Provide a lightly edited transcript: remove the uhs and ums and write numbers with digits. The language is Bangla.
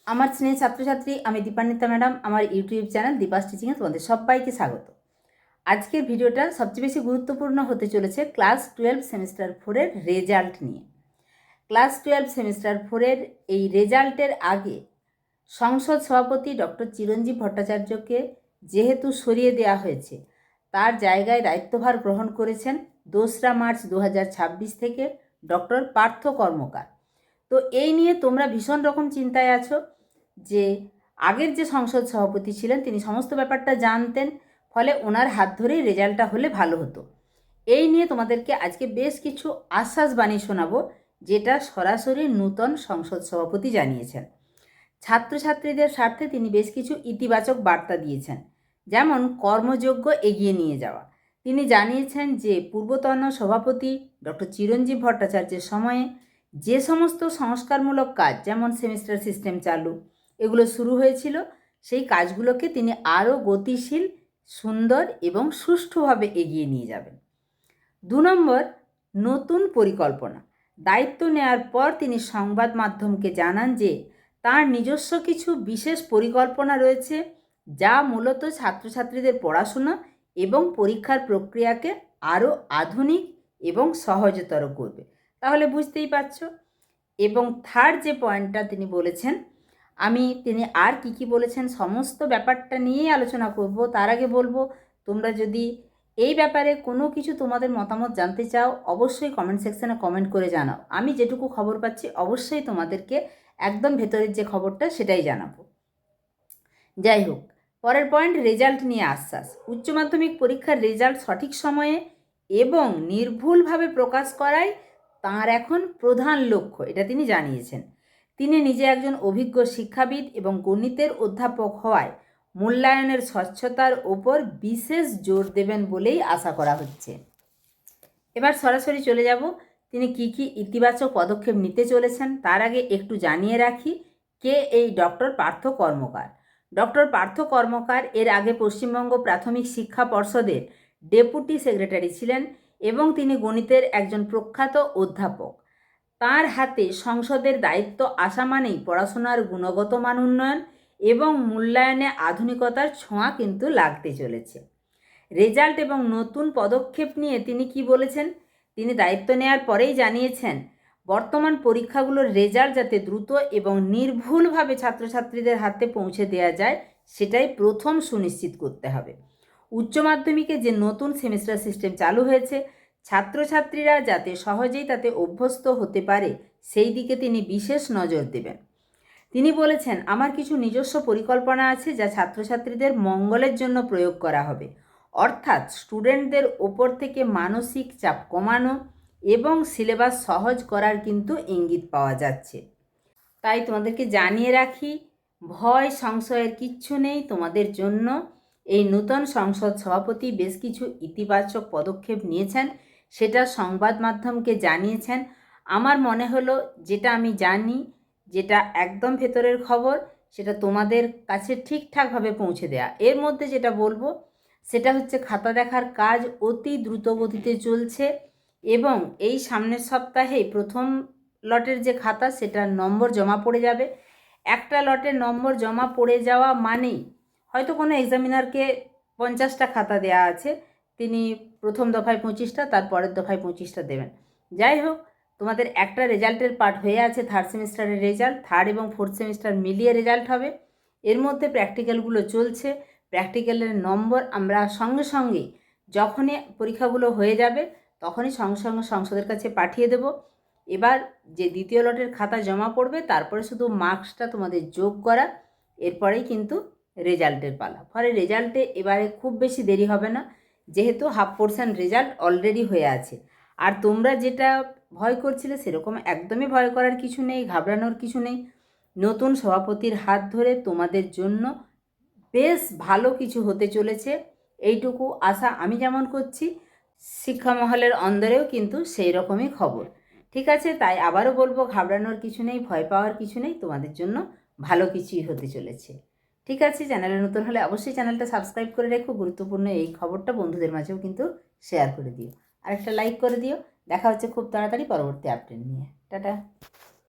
আমার স্নেহ ছাত্রছাত্রী, আমি দীপান্বিতা ম্যাডাম। আমার ইউটিউব চ্যানেল দীপাস টিচিংয়ে তোমাদের সবাইকে স্বাগত। আজকের ভিডিওটা সবচেয়ে বেশি গুরুত্বপূর্ণ হতে চলেছে ক্লাস 12 সেমিস্টার 4-এর রেজাল্ট নিয়ে। ক্লাস 12 সেমিস্টার 4-এর এই রেজাল্টের আগে সংসদ সভাপতি ডক্টর চিরঞ্জীব ভট্টাচার্যকে যেহেতু সরিয়ে দেওয়া হয়েছে, তার জায়গায় দায়িত্বভার গ্রহণ করেছেন 2রা মার্চ 2026 থেকে ডক্টর পার্থ কর্মকার। তো এই নিয়ে তোমরা ভীষণ রকম চিন্তায় আছো যে আগের যে সংসদ সভাপতি ছিলেন তিনি সমস্ত ব্যাপারটা জানতেন, ফলে ওনার হাত ধরেই রেজাল্টটা হলে ভালো হতো। এই নিয়ে তোমাদেরকে আজকে বেশ কিছু আশ্বাস বাণী শোনাবো, যেটা সরাসরি নূতন সংসদ সভাপতি জানিয়েছেন। ছাত্রছাত্রীদের স্বার্থে তিনি বেশ কিছু ইতিবাচক বার্তা দিয়েছেন, যেমন কর্মযোগ্য এগিয়ে নিয়ে যাওয়া। তিনি জানিয়েছেন যে পূর্বতন সভাপতি ডক্টর চিরঞ্জীব ভট্টাচার্যের সময়ে যে সমস্ত সংস্কারমূলক কাজ, যেমন সেমিস্টার সিস্টেম চালু, এগুলো শুরু হয়েছিল, সেই কাজগুলোকে তিনি আরও গতিশীল, সুন্দর এবং সুষ্ঠুভাবে এগিয়ে নিয়ে যাবেন। 2 নম্বর, নতুন পরিকল্পনা। দায়িত্ব নেওয়ার পর তিনি সংবাদ মাধ্যমকে জানান যে তার নিজস্ব কিছু বিশেষ পরিকল্পনা রয়েছে, যা মূলত ছাত্রছাত্রীদের পড়াশোনা এবং পরীক্ষার প্রক্রিয়াকে আরও আধুনিক এবং সহজতর করবে। তাহলে বুঝতেই পারছো। এবং থার্ড যে পয়েন্টটা তিনি বলেছেন, তিনি আর কি বলেছেন সমস্ত ব্যাপারটা নিয়েই আলোচনা করব। তার আগে বলবো, তোমরা যদি এই ব্যাপারে কোনো কিছু তোমাদের মতামত জানতে চাও, অবশ্যই কমেন্ট সেকশানে কমেন্ট করে জানাও। আমি যেটুকু খবর পাচ্ছি অবশ্যই তোমাদেরকে একদম ভেতরের যে খবরটা সেটাই জানাবো। যাই হোক, পরের পয়েন্ট, রেজাল্ট নিয়ে আশ্বাস। উচ্চ মাধ্যমিক পরীক্ষার রেজাল্ট সঠিক সময়ে এবং নির্ভুলভাবে প্রকাশ করাই তাঁর এখন প্রধান লক্ষ্য, এটা তিনি জানিয়েছেন। তিনি নিজে একজন অভিজ্ঞ শিক্ষাবিদ এবং গণিতের অধ্যাপক হওয়ায় মূল্যায়নের স্বচ্ছতার ওপর বিশেষ জোর দেবেন বলেই আশা করা হচ্ছে। এবার সরাসরি চলে যাব তিনি কি ইতিবাচক পদক্ষেপ নিতে চলেছেন। তার আগে একটু জানিয়ে রাখি কে এই ডক্টর পার্থ কর্মকার। ডক্টর পার্থ কর্মকার এর আগে পশ্চিমবঙ্গ প্রাথমিক শিক্ষা পর্ষদের ডেপুটি সেক্রেটারি ছিলেন এবং তিনি গণিতের একজন প্রখ্যাত অধ্যাপক। তার হাতে সংসদের দায়িত্ব আসা মানেই পড়াশোনার গুণগত মান উন্নয়ন এবং মূল্যায়নে আধুনিকতার ছোঁয়া কিন্তু লাগতে চলেছে। রেজাল্ট এবং নতুন পদক্ষেপ নিয়ে তিনি কি বলেছেন? তিনি দায়িত্ব নেওয়ার পরেই জানিয়েছেন, বর্তমান পরীক্ষাগুলোর রেজাল্ট যাতে দ্রুত এবং নির্ভুলভাবে ছাত্রছাত্রীদের হাতে পৌঁছে দেওয়া যায়, সেটাই প্রথম সুনিশ্চিত করতে হবে। উচ্চ মাধ্যমিকে যে নতুন সেমিস্টার সিস্টেম চালু হয়েছে, ছাত্রছাত্রীরা যাতে সহজেই তাতে অভ্যস্ত হতে পারে, সেই দিকে তিনি বিশেষ নজর দেবেন। তিনি বলেছেন, আমার কিছু নিজস্ব পরিকল্পনা আছে যা ছাত্রছাত্রীদের মঙ্গলের জন্য প্রয়োগ করা হবে। অর্থাৎ স্টুডেন্টদের ওপর থেকে মানসিক চাপ কমানো এবং সিলেবাস সহজ করার কিন্তু ইঙ্গিত পাওয়া যাচ্ছে। তাই তোমাদেরকে জানিয়ে রাখি, ভয় সংশয়ের কিচ্ছু নেই তোমাদের জন্য। এই নূতন সংসদ সভাপতি বেশ কিছু ইতিবাচক পদক্ষেপ নিয়েছেন, সেটা সংবাদ মাধ্যমকে জানিয়েছেন। আমার মনে হলো, যেটা আমি জানি, যেটা একদম ভেতরের খবর, সেটা তোমাদের কাছে ঠিকঠাকভাবে পৌঁছে দেয়া। এর মধ্যে যেটা বলবো সেটা হচ্ছে, খাতা দেখার কাজ অতি দ্রুত গতিতে চলছে এবং এই সামনের সপ্তাহেই প্রথম লটের যে খাতা, সেটার নম্বর জমা পড়ে যাবে। একটা লটের নম্বর জমা পড়ে যাওয়া মানেই হয়তো কোনো এক্সামিনারকে 50টা খাতা দেওয়া আছে, তিনি প্রথম দফায় 25টা, তার পরের দফায় 25টা দেবেন। যাই হোক, তোমাদের একটা রেজাল্টের পার্ট হয়ে আছে, থার্ড সেমিস্টারের রেজাল্ট। থার্ড এবং ফোর্থ সেমিস্টার মিলিয়ে রেজাল্ট হবে। এর মধ্যে প্র্যাকটিক্যালগুলো চলছে। প্র্যাকটিক্যালের নম্বর আমরা সঙ্গে সঙ্গেই, যখনই পরীক্ষাগুলো হয়ে যাবে তখনই সঙ্গে সঙ্গে সংসদের কাছে পাঠিয়ে দেব। এবার যে দ্বিতীয় লটের খাতা জমা পড়বে, তারপরে শুধু মার্কসটা তোমাদের যোগ করা, এরপরেই কিন্তু রেজাল্টের পালা। ফলে রেজাল্টে এবারে খুব বেশি দেরি হবে না, যেহেতু হাফ পোর্শন রেজাল্ট অলরেডি হয়ে আছে। আর তোমরা যেটা ভয় করছিলে, সেরকম একদমই ভয় করার কিছু নেই, ঘাবড়ানোর কিছু নেই। নতুন সভাপতির হাত ধরে তোমাদের জন্য বেশ ভালো কিছু হতে চলেছে, এইটুকু আশা আমি যেমন করছি, শিক্ষা মহলের অন্দরেও কিন্তু সেই রকমই খবর। ঠিক আছে, তাই আবারও বলবো, ঘাবড়ানোর কিছু নেই, ভয় পাওয়ার কিছু নেই, তোমাদের জন্য ভালো কিছুই হতে চলেছে। ঠিক আছে, চ্যানেলে নতুন হলে অবশ্যই চ্যানেলটা সাবস্ক্রাইব করে রেখো। গুরুত্বপূর্ণ এই খবরটা বন্ধুদের মাঝেও কিন্তু শেয়ার করে দিও, আর একটা লাইক করে দিও। দেখা হচ্ছে খুব তাড়াতাড়ি পরবর্তী আপডেট নিয়ে। টাটা।